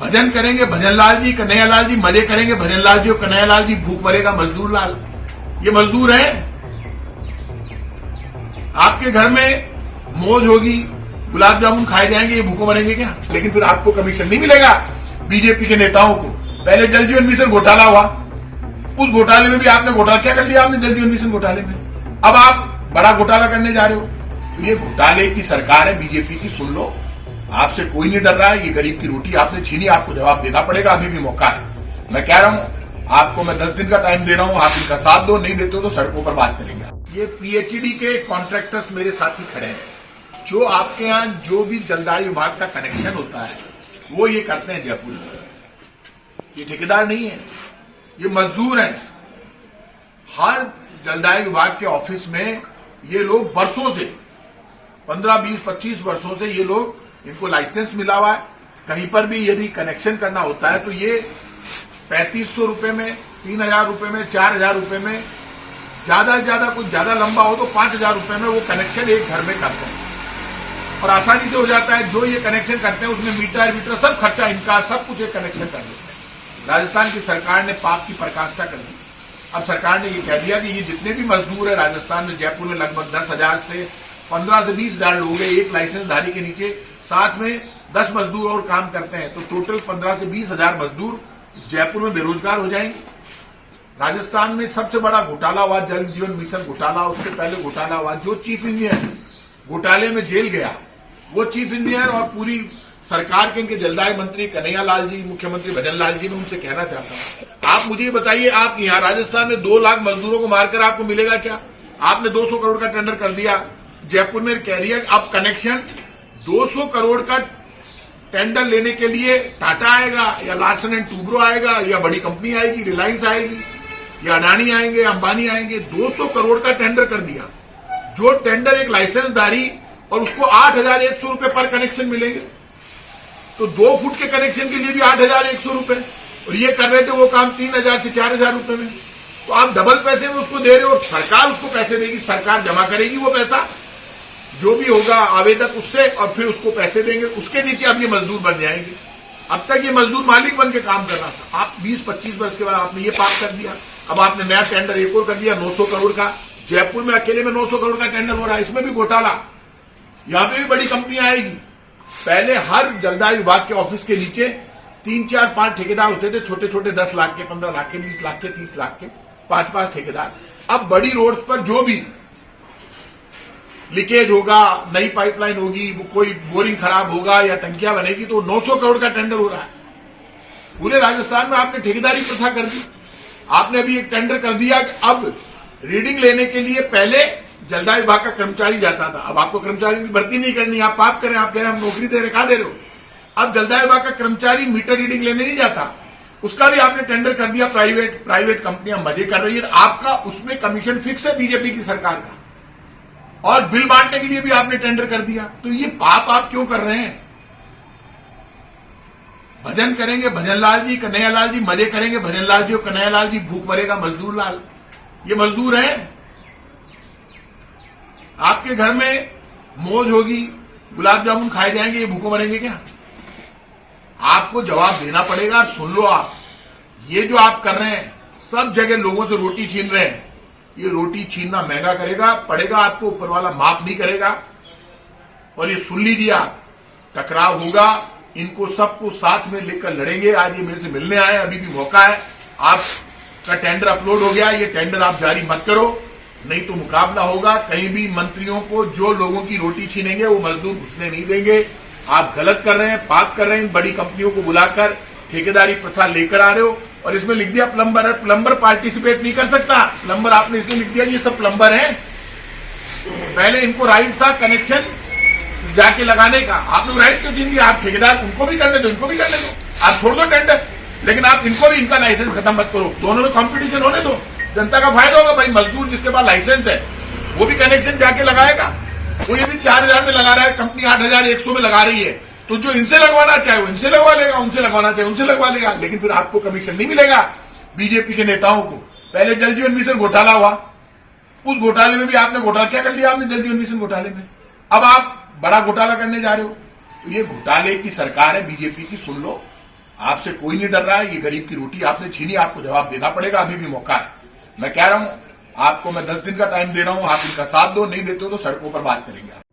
भजन करेंगे भजनलाल जी कन्हैयालाल जी, मजे करेंगे भजनलाल जी और कन्हैयालाल जी, भूख मरेगा मजदूर लाल। ये मजदूर हैं। आपके घर में मौज होगी, गुलाब जामुन खाए जाएंगे, ये भूखों मरेंगे क्या? लेकिन फिर आपको कमीशन नहीं मिलेगा। बीजेपी के नेताओं को पहले जल जीवन मिशन घोटाला हुआ, उस घोटाले में भी आपने घोटाला क्या कर लिया? आपने जल जीवन मिशन घोटाले में अब आप बड़ा घोटाला करने जा रहे हो। तो ये घोटाले की सरकार है बीजेपी की, सुन लो। आपसे कोई नहीं डर रहा है। ये गरीब की रोटी आपने छीनी, आपको जवाब देना पड़ेगा। अभी भी मौका है। मैं कह रहा हूं आपको, मैं 10 दिन का टाइम दे रहा हूं, आप इनका साथ दो, नहीं देते हो तो सड़कों पर बात करेंगे। ये पीएचडी के कॉन्ट्रैक्टर्स मेरे साथी खड़े हैं, जो आपके यहाँ जो भी जलदारी विभाग का कनेक्शन होता है वो ये करते हैं जयपुर में। ये ठेकेदार नहीं है, ये मजदूर हैं। हर जलदारी विभाग के ऑफिस में ये लोग वर्षों से 15, 20, 25 वर्षों से ये लोग, इनको लाइसेंस मिला हुआ है। कहीं पर भी यदि कनेक्शन करना होता है तो ये 3500 रुपए में, 3000 रुपए में, 4000 रुपए में, ज्यादा से ज्यादा कुछ ज्यादा लंबा हो तो 5000 रुपए में वो कनेक्शन एक घर में करते हैं और आसानी से हो जाता है। जो ये कनेक्शन करते हैं उसमें मीटर सब खर्चा इनका, सब कुछ एक कनेक्शन कर देते हैं। राजस्थान की सरकार ने पाप की पराकाष्ठा कर दी। अब सरकार ने ये कह दिया कि ये जितने भी मजदूर है राजस्थान में, जयपुर में लगभग 10,000 से 15 से 20,000 लोग हैं एक लाइसेंसधारी के नीचे, साथ में 10 मजदूर और काम करते हैं, तो टोटल 15 से 20,000 मजदूर जयपुर में बेरोजगार हो जाएंगे। राजस्थान में सबसे बड़ा घोटाला हुआ जल जीवन मिशन घोटाला। उससे पहले घोटाला हुआ, जो चीफ इंजीनियर घोटाले में जेल गया वो चीफ इंजीनियर और पूरी सरकार के इनके जलदाय मंत्री कन्हैयालाल जी, मुख्यमंत्री भजनलाल जी, मैं उनसे कहना चाहता हूं, आप मुझे बताइए, आप यहाँ राजस्थान में 2 लाख मजदूरों को मारकर आपको मिलेगा क्या? आपने 200 करोड़ का टेंडर कर दिया जयपुर में, कह रही है अब कनेक्शन 200 करोड़ का टेंडर लेने के लिए टाटा आएगा या लार्सन एंड टूब्रो आएगा या बड़ी कंपनी आएगी, रिलायंस आएगी या अडानी आएंगे, अंबानी आएंगे। 200 करोड़ का टेंडर कर दिया, जो टेंडर एक लाइसेंसधारी, और उसको 8,100 रुपए पर कनेक्शन मिलेंगे। तो 2 फुट के कनेक्शन के लिए भी 8,100 रुपए, और ये कर रहे थे वो काम 3,000 से 4,000 रुपए में। तो आप डबल पैसे में उसको दे रहे हो और सरकार उसको पैसे देगी, सरकार जमा करेगी वो पैसा, जो भी होगा आवेदक उससे, और फिर उसको पैसे देंगे। उसके नीचे अब ये मजदूर बन जाएंगे। अब तक ये मजदूर मालिक बन के काम कर रहा था। आप 20-25 वर्ष के बाद आपने ये पास कर दिया। अब आपने नया टेंडर एक और कर दिया 900 करोड़ का। जयपुर में अकेले में 900 करोड़ का टेंडर हो रहा है, इसमें भी घोटाला। यहां पे भी बड़ी कंपनी आएगी। पहले हर जलदाय विभाग के ऑफिस के नीचे 3, 4, 5 ठेकेदार होते थे, छोटे छोटे 10 लाख के, 15 लाख के, 20 लाख के, 30 लाख के, 5-5 ठेकेदार। अब बड़ी रोड्स पर जो भी लीकेज होगा, नई पाइपलाइन होगी, कोई बोरिंग खराब होगा या टंकियां बनेगी, तो 900 करोड़ का टेंडर हो रहा है। पूरे राजस्थान में आपने ठेकेदारी प्रथा कर दी। आपने अभी एक टेंडर कर दिया कि अब रीडिंग लेने के लिए पहले जलदाय विभाग का कर्मचारी जाता था, अब आपको कर्मचारी की भर्ती नहीं करनी, आप पाप करें, आप कह रहे हैं हम नौकरी दे रहे, कहां दे रहे हो? अब जलदाय विभाग का कर्मचारी मीटर रीडिंग लेने नहीं जाता, उसका भी आपने टेंडर कर दिया। प्राइवेट कंपनियां मजे कर रही है, आपका उसमें कमीशन फिक्स है बीजेपी की सरकार का, और बिल बांटने के लिए भी आपने टेंडर कर दिया। तो ये पाप आप क्यों कर रहे हैं? भजन करेंगे भजनलाल जी कन्हैयालाल जी, मजे करेंगे भजनलाल जी और कन्हैयालाल जी, भूख मरेगा मजदूर लाल। ये मजदूर हैं। आपके घर में मौज होगी, गुलाब जामुन खाए जाएंगे, ये भूखों मरेंगे क्या? आपको जवाब देना पड़ेगा। सुन लो आप, ये जो आप कर रहे हैं, सब जगह लोगों से रोटी छीन रहे हैं, ये रोटी छीनना महंगा करेगा पड़ेगा आपको, ऊपर वाला माफ नहीं करेगा। और ये सुन लीजिए आप, टकराव होगा, इनको सबको साथ में लेकर लड़ेंगे। आज ये मेरे से मिलने आए, अभी भी मौका है। आपका टेंडर अपलोड हो गया, ये टेंडर आप जारी मत करो, नहीं तो मुकाबला होगा। कहीं भी मंत्रियों को, जो लोगों की रोटी छीनेंगे वो मजदूर घुसने नहीं देंगे। आप गलत कर रहे हैं, पाप कर रहे हैं। बड़ी कंपनियों को बुलाकर ठेकेदारी प्रथा लेकर आ रहे हो, और इसमें लिख दिया प्लम्बर है, प्लम्बर पार्टिसिपेट नहीं कर सकता। प्लम्बर आपने इसलिए लिख दिया ये सब प्लम्बर हैं। पहले इनको राइट था कनेक्शन जाके लगाने का, आपने राइट क्यों दी? आप ठेकेदार उनको भी करने दो, इनको भी करने दो, आप छोड़ दो टेंडर, लेकिन आप इनको भी इनका लाइसेंस खत्म मत करो। दोनों में कॉम्पिटिशन होने दो, जनता का फायदा होगा। भाई मजदूर जिसके पास लाइसेंस है वो भी कनेक्शन जाके लगाएगा। वो यदि 4,000 में लगा रहा है, कंपनी 8,100 में लगा रही है, तो जो इनसे लगवाना चाहे वो इनसे लगवा लेगा, उनसे लगवाना चाहे उनसे लगवा लेगा। लेकिन फिर आपको कमीशन नहीं मिलेगा। बीजेपी के नेताओं को पहले जल जीवन मिशन घोटाला हुआ, उस घोटाले में भी आपने घोटाला क्या कर लिया? आपने जल जीवन मिशन घोटाले में अब आप बड़ा घोटाला करने जा रहे हो। तो ये घोटाले की सरकार है बीजेपी की, सुन लो। आपसे कोई नहीं डर रहा है। ये गरीब की रोटी आपने छीनी, आपको जवाब देना पड़ेगा, अभी भी मौका है। मैं कह रहा हूं, आपको मैं 10 दिन का टाइम दे रहा हूं, आप इनका साथ दो, नहीं देते हो तो सड़कों पर बात करेंगे।